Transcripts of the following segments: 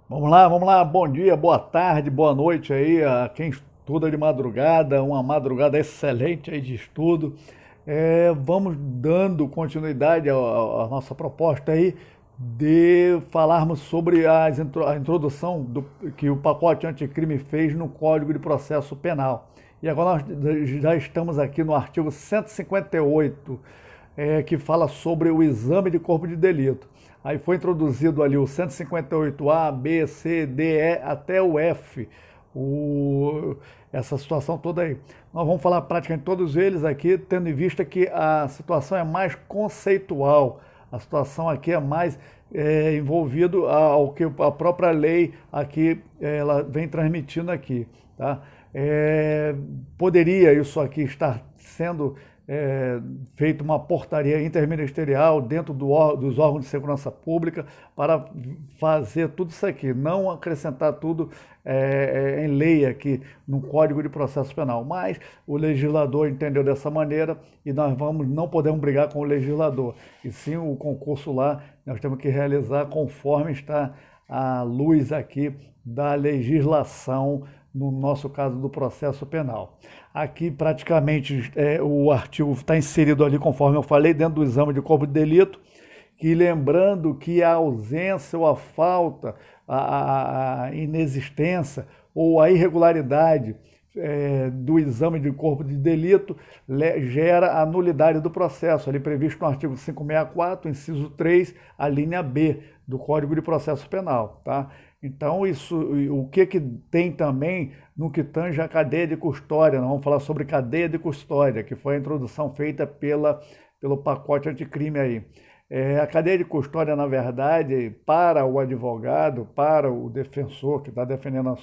Vamos lá, bom dia, boa tarde, boa noite aí a quem estuda de madrugada, uma madrugada excelente aí de estudo. Vamos dando continuidade à nossa proposta aí de falarmos sobre a introdução que o pacote anticrime fez no Código de Processo Penal. E agora nós já estamos aqui no artigo 158, que fala sobre o exame de corpo de delito. Aí foi introduzido ali o 158A, B, C, D, E até o F, essa situação toda aí. Nós vamos falar praticamente todos eles aqui, tendo em vista que a situação é mais conceitual, a situação aqui é mais envolvido ao que a própria lei aqui ela vem transmitindo aqui, tá? Poderia isso aqui estar sendo feito uma portaria interministerial dentro dos órgãos de segurança pública para fazer tudo isso aqui, não acrescentar tudo em lei aqui no Código de Processo Penal. Mas o legislador entendeu dessa maneira e não podemos brigar com o legislador. E sim o concurso lá nós temos que realizar conforme está à luz aqui da legislação, no nosso caso do processo penal. Aqui praticamente o artigo está inserido ali, conforme eu falei, dentro do exame de corpo de delito, que lembrando que a ausência ou a falta, a inexistência ou a irregularidade do exame de corpo de delito gera a nulidade do processo, ali previsto no artigo 564, inciso 3, a linha B do Código de Processo Penal, tá? Então, isso, o que tem também no que tange a cadeia de custódia, nós vamos falar sobre cadeia de custódia, que foi a introdução feita pelo pacote anticrime aí. A cadeia de custódia, na verdade, para o advogado, para o defensor que está defendendo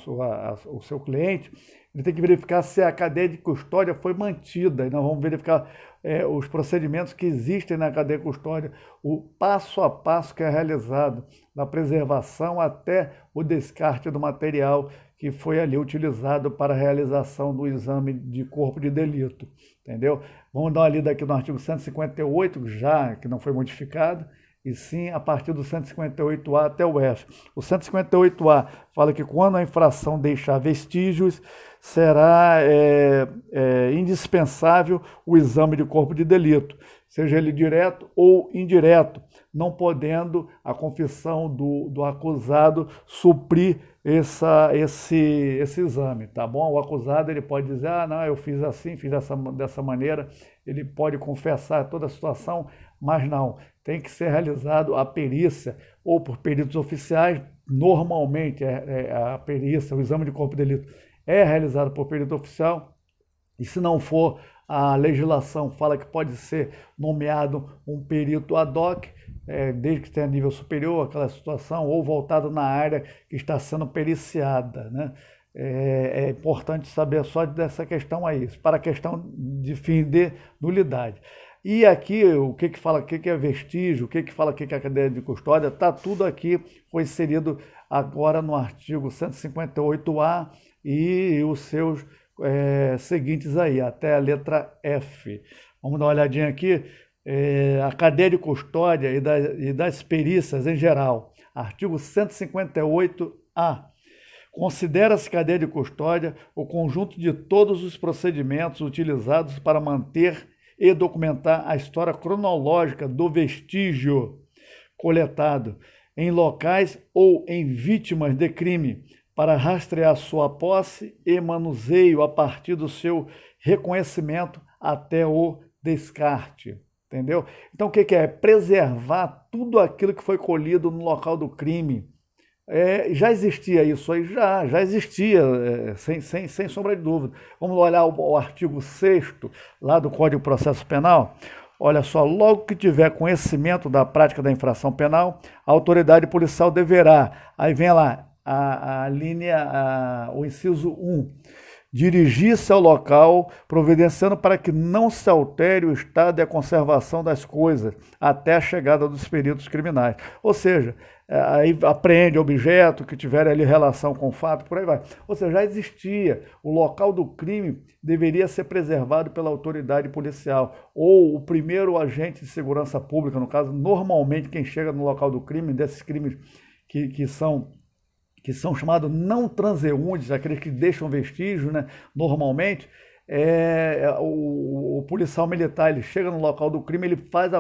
o seu cliente, ele tem que verificar se a cadeia de custódia foi mantida. E nós vamos verificar os procedimentos que existem na cadeia de custódia, o passo a passo que é realizado, da preservação até o descarte do material que foi ali utilizado para a realização do exame de corpo de delito, entendeu? Vamos dar uma lida aqui no artigo 158, já que não foi modificado, e sim a partir do 158A até o F. O 158A fala que quando a infração deixar vestígios, será indispensável o exame de corpo de delito, seja ele direto ou indireto, não podendo a confissão do acusado suprir esse exame, tá bom? O acusado ele pode dizer, não, eu fiz assim, fiz dessa maneira, ele pode confessar toda a situação, mas não, tem que ser realizado a perícia ou por peritos oficiais, normalmente a perícia, o exame de corpo de delito é realizado por perito oficial, e se não for, a legislação fala que pode ser nomeado um perito ad hoc, desde que tenha nível superior àquela situação, ou voltado na área que está sendo periciada, né? É importante saber só dessa questão aí, para a questão de fim de nulidade. E aqui, o que fala, o que é vestígio, o que fala, o que é cadeia de custódia, está tudo aqui, foi inserido agora no artigo 158A e os seus seguintes aí, até a letra F. Vamos dar uma olhadinha aqui. A cadeia de custódia e das perícias em geral. Artigo 158A. Considera-se cadeia de custódia o conjunto de todos os procedimentos utilizados para manter e documentar a história cronológica do vestígio coletado em locais ou em vítimas de crime, para rastrear sua posse e manuseio a partir do seu reconhecimento até o descarte. Entendeu? Então o que é? Preservar tudo aquilo que foi colhido no local do crime. Já existia isso aí? Já existia, sem sombra de dúvida. Vamos olhar o artigo 6º lá do Código de Processo Penal. Olha só, logo que tiver conhecimento da prática da infração penal, a autoridade policial deverá, aí vem lá a linha, o inciso 1, dirigir-se ao local, providenciando para que não se altere o estado e a conservação das coisas até a chegada dos peritos criminais. Ou seja, aí apreende objeto que tiver ali relação com o fato, por aí vai. Ou seja, já existia, o local do crime deveria ser preservado pela autoridade policial, ou o primeiro agente de segurança pública, no caso, normalmente quem chega no local do crime, desses crimes que são que são chamados não transeuntes, aqueles que deixam vestígios, né, normalmente, o policial militar ele chega no local do crime, ele faz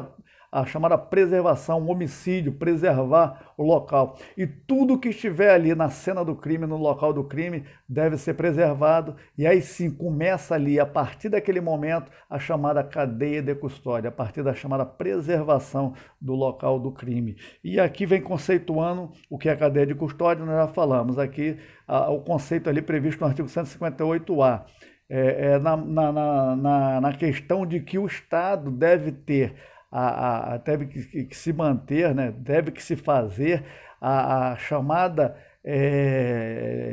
a chamada preservação, um homicídio, preservar o local. E tudo que estiver ali na cena do crime, no local do crime, deve ser preservado. E aí sim começa ali, a partir daquele momento, a chamada cadeia de custódia, a partir da chamada preservação do local do crime. E aqui vem conceituando o que é a cadeia de custódia, nós já falamos aqui, o conceito ali previsto no artigo 158A. Na questão de que o Estado deve ter deve que se manter, né? Deve que se fazer a chamada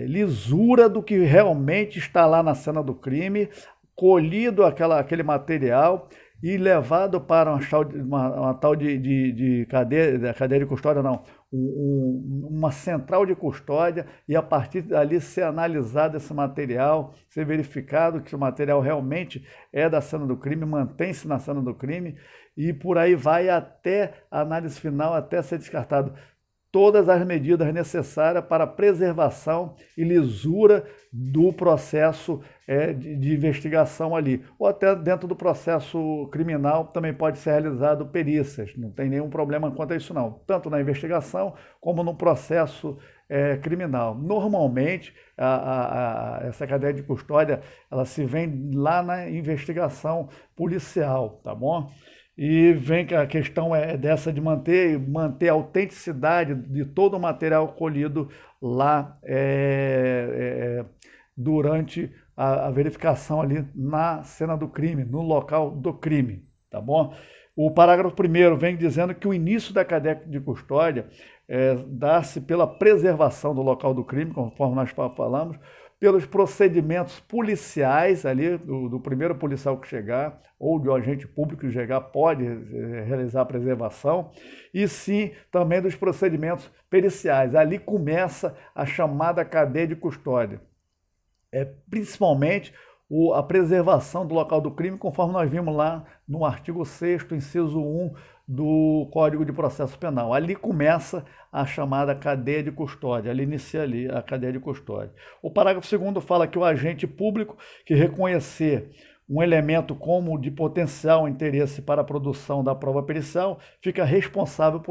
lisura do que realmente está lá na cena do crime, colhido aquele material e levado para uma tal de cadeia de custódia, não, uma central de custódia, e a partir dali ser analisado esse material, ser verificado que o material realmente é da cena do crime, mantém-se na cena do crime, e por aí vai até a análise final, até ser descartado todas as medidas necessárias para a preservação e lisura do processo de investigação ali. Ou até dentro do processo criminal também pode ser realizado perícias, não tem nenhum problema quanto a isso não, tanto na investigação como no processo criminal. Normalmente, essa cadeia de custódia, ela se vem lá na investigação policial, tá bom? E vem que a questão dessa de manter a autenticidade de todo o material colhido lá durante a verificação ali na cena do crime, no local do crime, tá bom? O parágrafo 1º vem dizendo que o início da cadeia de custódia dá-se pela preservação do local do crime, conforme nós falamos, pelos procedimentos policiais ali, do primeiro policial que chegar, ou do agente público que chegar, pode realizar a preservação, e sim também dos procedimentos periciais. Ali começa a chamada cadeia de custódia. Principalmente a preservação do local do crime, conforme nós vimos lá no artigo 6º, inciso 1 do Código de Processo Penal. Ali começa a chamada cadeia de custódia, ali inicia ali a cadeia de custódia. O parágrafo 2º fala que o agente público que reconhecer um elemento como de potencial interesse para a produção da prova pericial fica responsável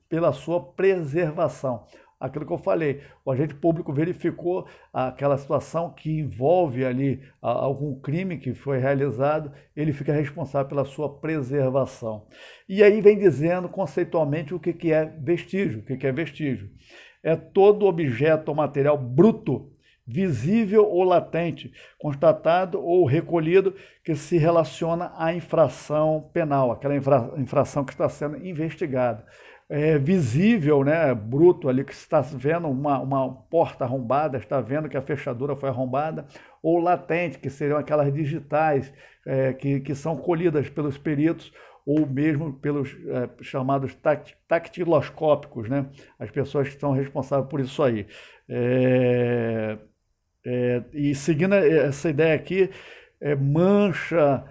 pela sua preservação. Aquilo que eu falei, o agente público verificou aquela situação que envolve ali algum crime que foi realizado, ele fica responsável pela sua preservação. E aí vem dizendo conceitualmente o que é vestígio. O que é vestígio? É todo objeto ou material bruto, visível ou latente, constatado ou recolhido que se relaciona à infração penal, aquela infração que está sendo investigada. Visível, né, bruto ali, que está vendo uma porta arrombada, está vendo que a fechadura foi arrombada, ou latente, que seriam aquelas digitais que são colhidas pelos peritos, ou mesmo pelos chamados tactiloscópicos, né, as pessoas que estão responsáveis por isso aí. E seguindo essa ideia aqui, mancha,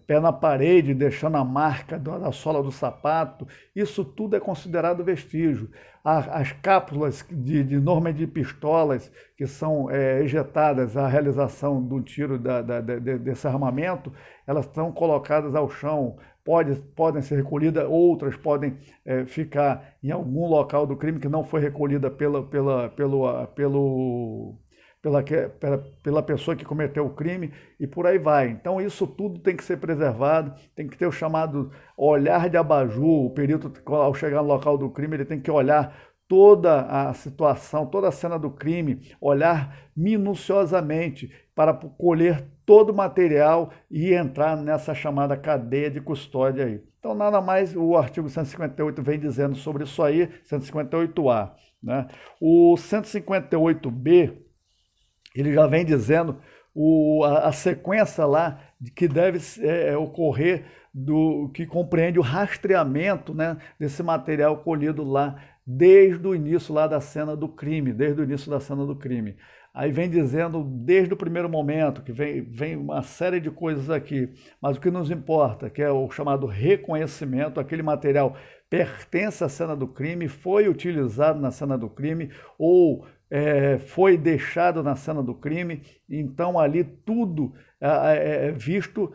pé na parede, deixando a marca da sola do sapato, isso tudo é considerado vestígio. As cápsulas normalmente de pistolas que são ejetadas à realização do tiro desse armamento, elas estão colocadas ao chão, podem ser recolhidas, outras podem ficar em algum local do crime que não foi recolhida pela pessoa que cometeu o crime, e por aí vai. Então isso tudo tem que ser preservado, tem que ter o chamado olhar de abajur. O perito, ao chegar no local do crime, ele tem que olhar toda a situação, toda a cena do crime, olhar minuciosamente para colher todo o material e entrar nessa chamada cadeia de custódia aí. Então nada mais o artigo 158 vem dizendo sobre isso aí, 158A, né? O 158B, ele já vem dizendo a sequência lá que deve ocorrer, que compreende o rastreamento, né, desse material colhido lá desde o início lá da cena do crime, Aí vem dizendo desde o primeiro momento, que vem uma série de coisas aqui, mas o que nos importa, que é o chamado reconhecimento, aquele material pertence à cena do crime, foi utilizado na cena do crime ou foi deixado na cena do crime. Então ali tudo é visto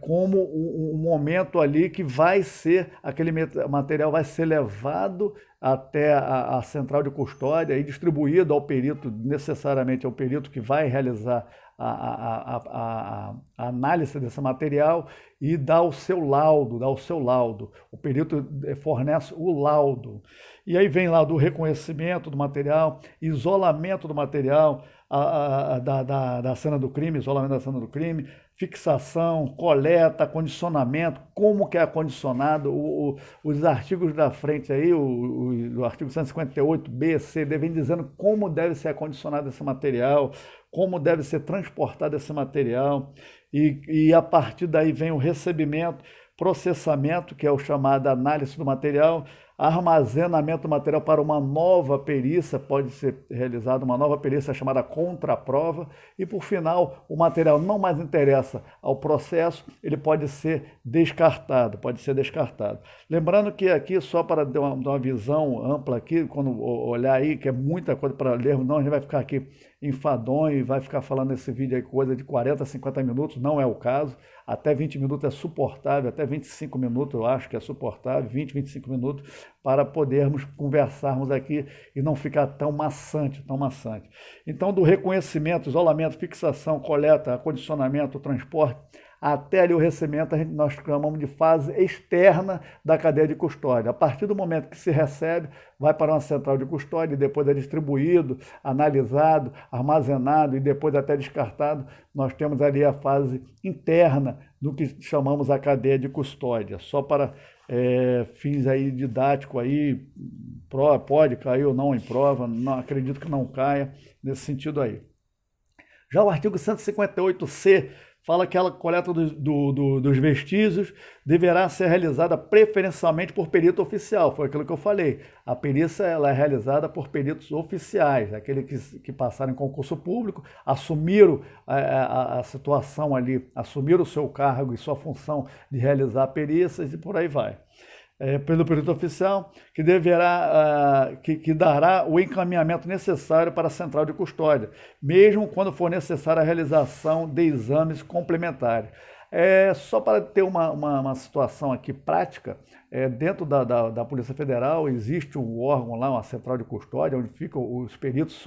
como um momento ali que vai ser, aquele material vai ser levado até a central de custódia e distribuído ao perito, necessariamente ao perito que vai realizar a análise desse material e dá o seu laudo. O perito fornece o laudo. E aí vem lá do reconhecimento do material, isolamento do material, da cena do crime, isolamento da cena do crime, fixação, coleta, condicionamento, como que é acondicionado, os artigos da frente aí, o artigo 158B, C, vem dizendo como deve ser acondicionado esse material, como deve ser transportado esse material, e a partir daí vem o recebimento, processamento, que é o chamado análise do material, armazenamento do material para uma nova perícia, pode ser realizada uma nova perícia chamada contraprova, e por final, o material não mais interessa ao processo, ele pode ser descartado, Lembrando que aqui, só para dar uma visão ampla aqui, quando olhar aí, que é muita coisa para lermos, não, a gente vai ficar aqui enfadonho e vai ficar falando nesse vídeo aí coisa de 40 a 50 minutos, não é o caso, até 20 minutos é suportável, até 25 minutos eu acho que é suportável, 20, 25 minutos, para podermos conversarmos aqui e não ficar tão maçante. Então, do reconhecimento, isolamento, fixação, coleta, acondicionamento, transporte, até ali o recebimento, nós chamamos de fase externa da cadeia de custódia. A partir do momento que se recebe, vai para uma central de custódia, e depois é distribuído, analisado, armazenado e depois até descartado. Nós temos ali a fase interna do que chamamos a cadeia de custódia. Só para fins aí didáticos aí, pode cair ou não em prova, não, acredito que não caia nesse sentido aí. Já o artigo 158C fala que a coleta dos vestígios deverá ser realizada preferencialmente por perito oficial. Foi aquilo que eu falei. A perícia ela é realizada por peritos oficiais, aqueles que passaram em concurso público, assumiram a situação ali, assumiram o seu cargo e sua função de realizar perícias e por aí vai. Pelo perito oficial, que dará o encaminhamento necessário para a central de custódia, mesmo quando for necessária a realização de exames complementares. Só para ter uma situação aqui prática, dentro da Polícia Federal existe um órgão lá, uma central de custódia, onde ficam os peritos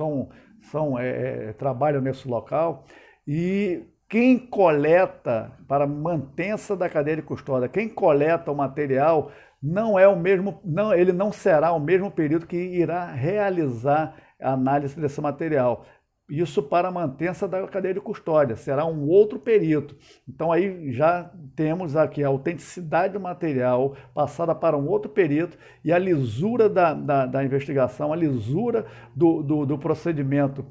trabalham nesse local, e quem coleta, para mantença da cadeia de custódia, quem coleta o material não é o mesmo, ele não será o mesmo perito que irá realizar a análise desse material. Isso para a mantença da cadeia de custódia, será um outro perito. Então aí já temos aqui a autenticidade do material passada para um outro perito e a lisura da investigação, a lisura do procedimento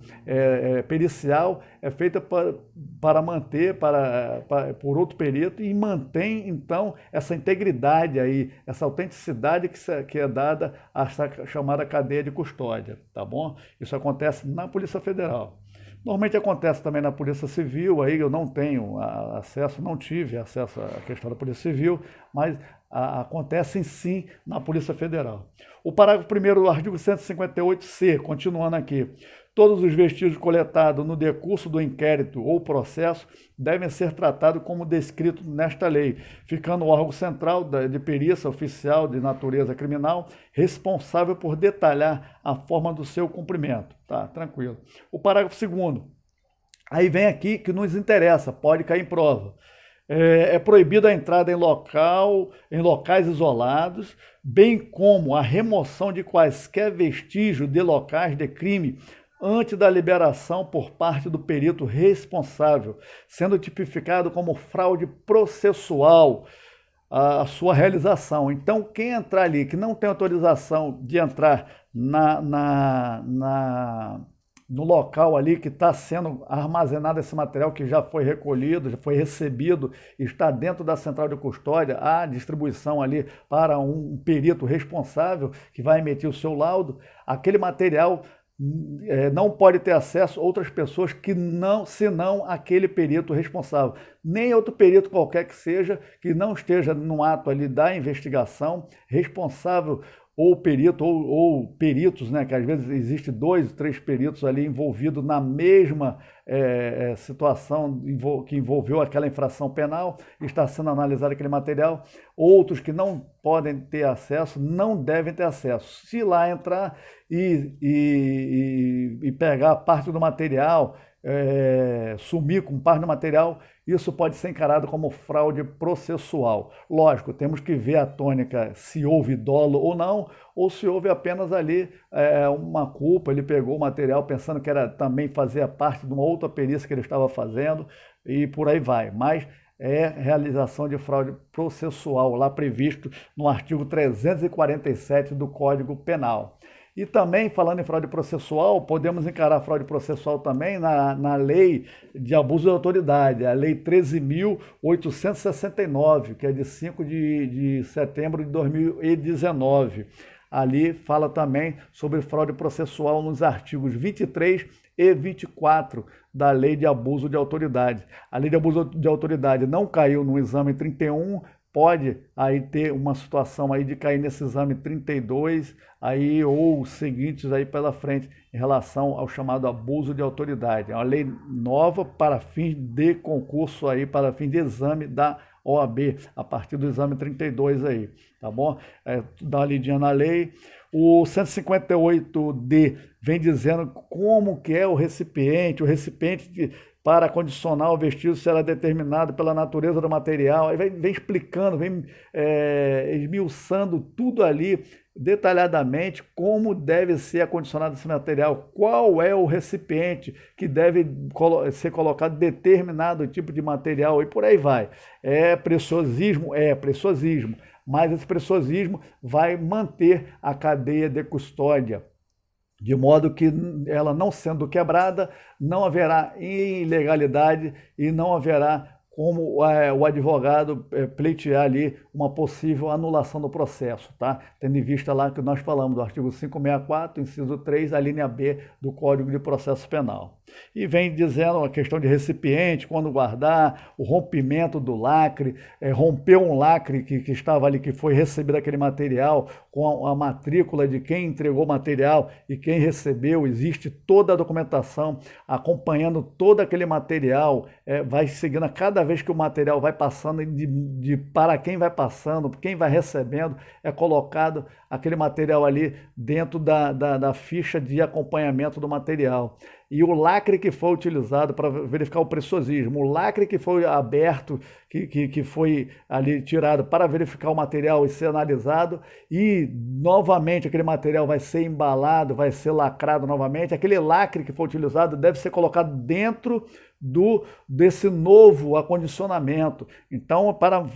pericial é feita para manter por outro perito e mantém então essa integridade aí, essa autenticidade que é dada à chamada cadeia de custódia, tá bom? Isso acontece na Polícia Federal. Normalmente acontece também na Polícia Civil, aí eu não tenho acesso, não tive acesso à questão da Polícia Civil, mas acontece sim na Polícia Federal. O parágrafo 1º do artigo 158C, continuando aqui, todos os vestígios coletados no decurso do inquérito ou processo devem ser tratados como descrito nesta lei, ficando o órgão central de perícia oficial de natureza criminal responsável por detalhar a forma do seu cumprimento. Tá, tranquilo. O parágrafo 2º, aí vem aqui que nos interessa, pode cair em prova. É proibida a entrada em locais isolados, bem como a remoção de quaisquer vestígios de locais de crime antes da liberação por parte do perito responsável, sendo tipificado como fraude processual a sua realização. Então, quem entrar ali, que não tem autorização de entrar no local ali que está sendo armazenado esse material que já foi recolhido, já foi recebido, está dentro da central de custódia, a distribuição ali para um perito responsável que vai emitir o seu laudo, aquele material não pode ter acesso a outras pessoas que não, senão aquele perito responsável. Nem outro perito qualquer que seja, que não esteja no ato ali da investigação, responsável ou perito, ou peritos, né, que às vezes existe 2, 3 peritos ali envolvidos na mesma situação que envolveu aquela infração penal, está sendo analisado aquele material, outros que não podem ter acesso, não devem ter acesso. Se lá entrar e pegar parte do material, sumir com parte do material, isso pode ser encarado como fraude processual. Lógico, temos que ver a tônica se houve dolo ou não, ou se houve apenas ali uma culpa, ele pegou o material pensando que era também fazia parte de uma outra perícia que ele estava fazendo e por aí vai. Mas é realização de fraude processual, lá previsto no artigo 347 do Código Penal. E também, falando em fraude processual, podemos encarar a fraude processual também na lei de abuso de autoridade, a lei 13.869, que é de 5 de setembro de 2019. Ali fala também sobre fraude processual nos artigos 23 e 24 da lei de abuso de autoridade. A lei de abuso de autoridade não caiu no exame 31, pode aí ter uma situação aí de cair nesse exame 32 aí, ou seguintes aí pela frente em relação ao chamado abuso de autoridade. É uma lei nova para fins de concurso aí, para fim de exame da OAB, a partir do exame 32 aí, tá bom? Dá uma lidinha na lei. O 158D vem dizendo como que é o recipiente para condicionar o vestígio será determinado pela natureza do material, aí vem explicando, vem esmiuçando tudo ali detalhadamente como deve ser acondicionado esse material, qual é o recipiente que deve ser colocado determinado tipo de material e por aí vai. É preciosismo? É preciosismo, mas esse preciosismo vai manter a cadeia de custódia, de modo que ela não sendo quebrada, não haverá ilegalidade e não haverá como o advogado pleitear ali uma possível anulação do processo, tá? Tendo em vista lá que nós falamos do artigo 564, inciso 3, a linha B do Código de Processo Penal. E vem dizendo a questão de recipiente, quando guardar, o rompimento do lacre, romper um lacre que estava ali, que foi recebido aquele material, com a matrícula de quem entregou o material e quem recebeu, existe toda a documentação acompanhando todo aquele material, vai seguindo a cada vez que o material vai passando, para quem vai passando, quem vai recebendo, é colocado aquele material ali dentro da ficha de acompanhamento do material. E o lacre que foi utilizado para verificar o preciosismo, o lacre que foi aberto, que foi ali tirado para verificar o material e ser analisado, e novamente aquele material vai ser embalado, vai ser lacrado novamente, aquele lacre que foi utilizado deve ser colocado dentro desse novo acondicionamento. Então, para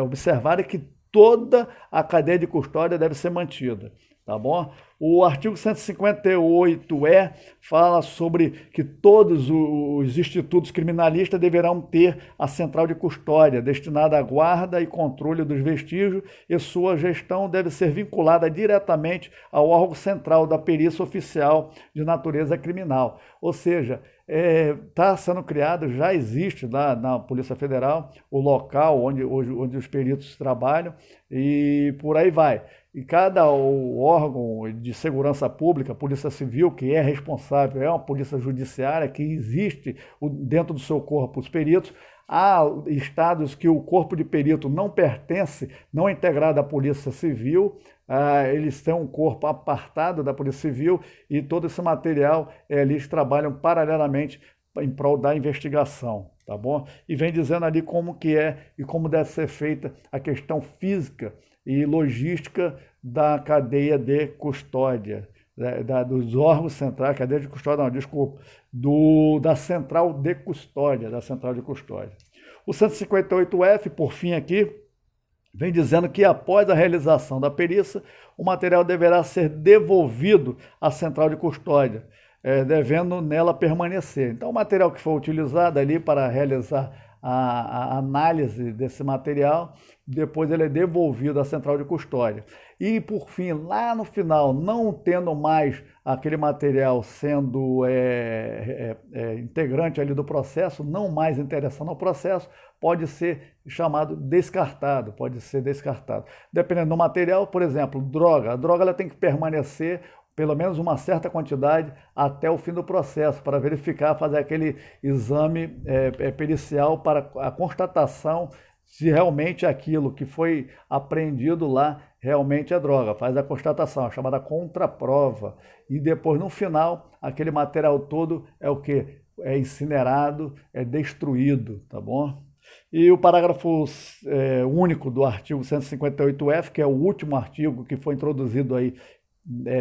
observar que toda a cadeia de custódia deve ser mantida, tá bom? O artigo 158-E fala sobre que todos os institutos criminalistas deverão ter a central de custódia, destinada à guarda e controle dos vestígios, e sua gestão deve ser vinculada diretamente ao órgão central da perícia oficial de natureza criminal. Ou seja, está sendo criado, já existe lá na Polícia Federal, o local onde os peritos trabalham e por aí vai. E cada órgão de segurança pública, Polícia Civil, que é responsável, é uma polícia judiciária que existe dentro do seu corpo os peritos. Há estados que o corpo de perito não pertence, não é integrado à Polícia Civil, eles têm um corpo apartado da Polícia Civil e todo esse material eles trabalham paralelamente em prol da investigação, tá bom? E vem dizendo ali como que é e como deve ser feita a questão física e logística da cadeia de custódia, dos órgãos centrais, cadeia de custódia, não, desculpa, da central de custódia, O 158F, por fim aqui, vem dizendo que após a realização da perícia, o material deverá ser devolvido à central de custódia, devendo nela permanecer. Então, o material que foi utilizado ali para realizar a análise desse material, depois ele é devolvido à central de custódia. E, por fim, lá no final, não tendo mais aquele material sendo integrante ali do processo, não mais interessando ao processo, pode ser chamado descartado, pode ser descartado. Dependendo do material, por exemplo, droga, a droga ela tem que permanecer pelo menos uma certa quantidade até o fim do processo, para verificar, fazer aquele exame pericial para a constatação se realmente aquilo que foi apreendido lá realmente é droga. Faz a constatação, a chamada contraprova. E depois, no final, aquele material todo é o quê? É incinerado, é destruído, tá bom? E o parágrafo único do artigo 158F, que é o último artigo que foi introduzido aí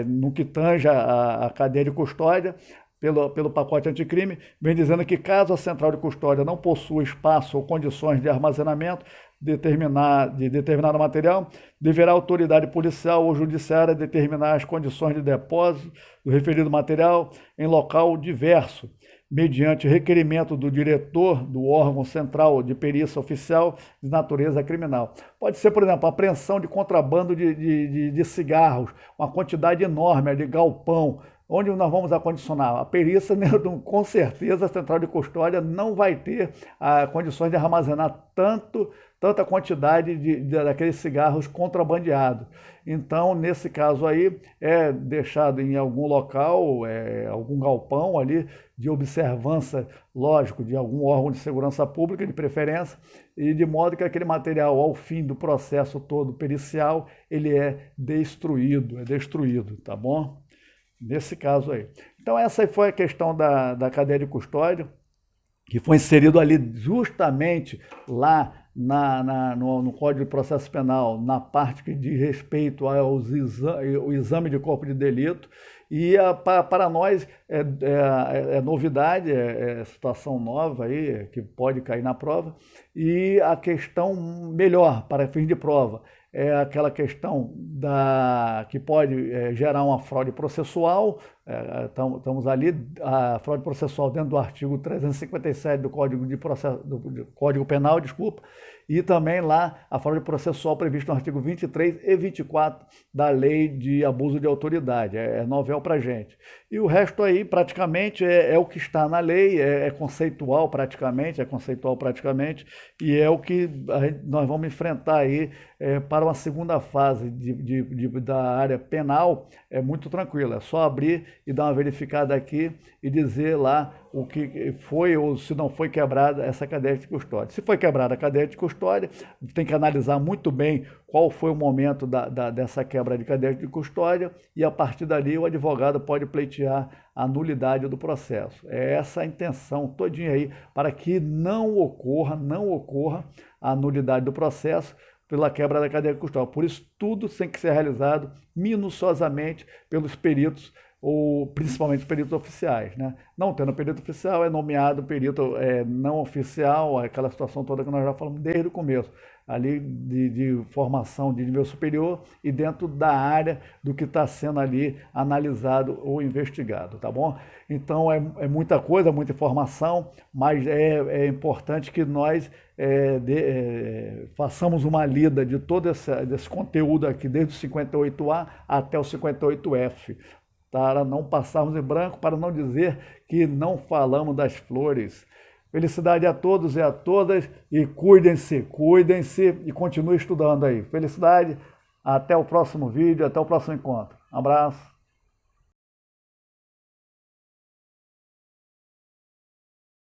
no que tange a cadeia de custódia, pelo pacote anticrime, vem dizendo que caso a central de custódia não possua espaço ou condições de armazenamento de determinado material, deverá a autoridade policial ou judiciária determinar as condições de depósito do referido material em local diverso, mediante requerimento do diretor do órgão central de perícia oficial de natureza criminal. Pode ser, por exemplo, apreensão de contrabando de cigarros, uma quantidade enorme de galpão. Onde nós vamos acondicionar? A perícia, com certeza, a central de custódia não vai ter condições de armazenar tanta quantidade daqueles cigarros contrabandeados. Então, nesse caso aí, é deixado em algum local, algum galpão ali, de observância, lógico, de algum órgão de segurança pública, de preferência, e de modo que aquele material, ao fim do processo todo pericial, ele é destruído, tá bom? Nesse caso aí. Então essa aí foi a questão da cadeia de custódia, que foi inserido ali justamente lá no Código de Processo Penal, na parte que diz respeito ao exame de corpo de delito, e para nós é novidade, é situação nova aí, que pode cair na prova, e a questão melhor para fins de prova é aquela questão que pode gerar uma fraude processual. Estamos ali, a fraude processual dentro do artigo 357 do Código Penal, desculpa, e também lá a fraude processual prevista no artigo 23 e 24 da Lei de Abuso de Autoridade, é novel para a gente. E o resto aí praticamente é o que está na lei, é conceitual praticamente, e é o que nós vamos enfrentar aí para uma segunda fase da área penal. É muito tranquilo, é só abrir e dar uma verificada aqui e dizer lá o que foi ou se não foi quebrada essa cadeia de custódia. Se foi quebrada a cadeia de custódia, tem que analisar muito bem qual foi o momento dessa quebra de cadeia de custódia, e a partir dali o advogado pode pleitear a nulidade do processo. É essa a intenção todinha aí, para que não ocorra a nulidade do processo pela quebra da cadeia de custódia. Por isso, tudo tem que ser realizado minuciosamente pelos peritos, ou principalmente os peritos oficiais, né? Não tendo perito oficial, é nomeado perito não oficial, aquela situação toda que nós já falamos desde o começo, ali de formação de nível superior e dentro da área do que está sendo ali analisado ou investigado, tá bom? Então é muita coisa, muita informação, mas é importante que nós façamos uma lida de todo desse conteúdo aqui, desde o 58A até o 58F, para não passarmos em branco, para não dizer que não falamos das flores. Felicidade a todos e a todas, e cuidem-se e continuem estudando aí. Felicidade, até o próximo vídeo, até o próximo encontro. Um abraço.